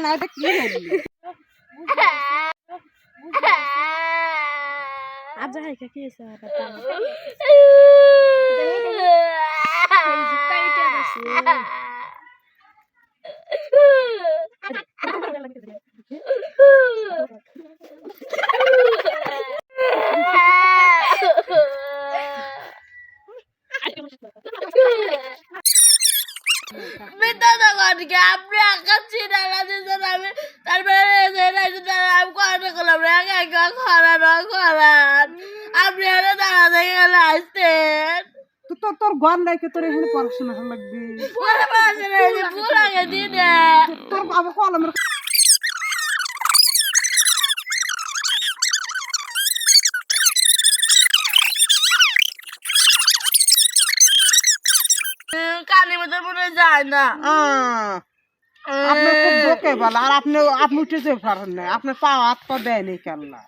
কানা এটা কি হইল আজ হাই কি হইছে তোর ঘর নাই তোর এখানে পড়াশোনা লাগবে তোর বাবা কলমের কানে মতো মনে যায় না আপনি খুব ঢোকে বলা আর আপনি আপনি উঠে যেতে পারেন না আপনার পা হাত পা দেয় নেই কেনলা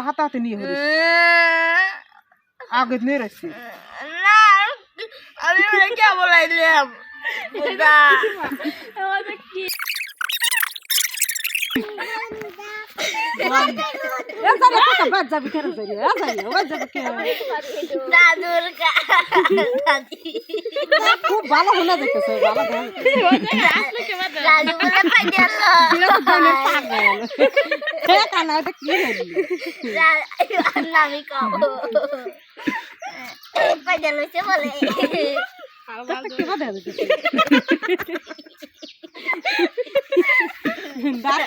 হাতাতে নিয়ে হল আগে নিয়ে রেছি না আমি কে বলাইলাম খুব ভালো হলে দেখতেছে কানা এটা কি আমি কব পাইয়া লইছে বলে দাঁত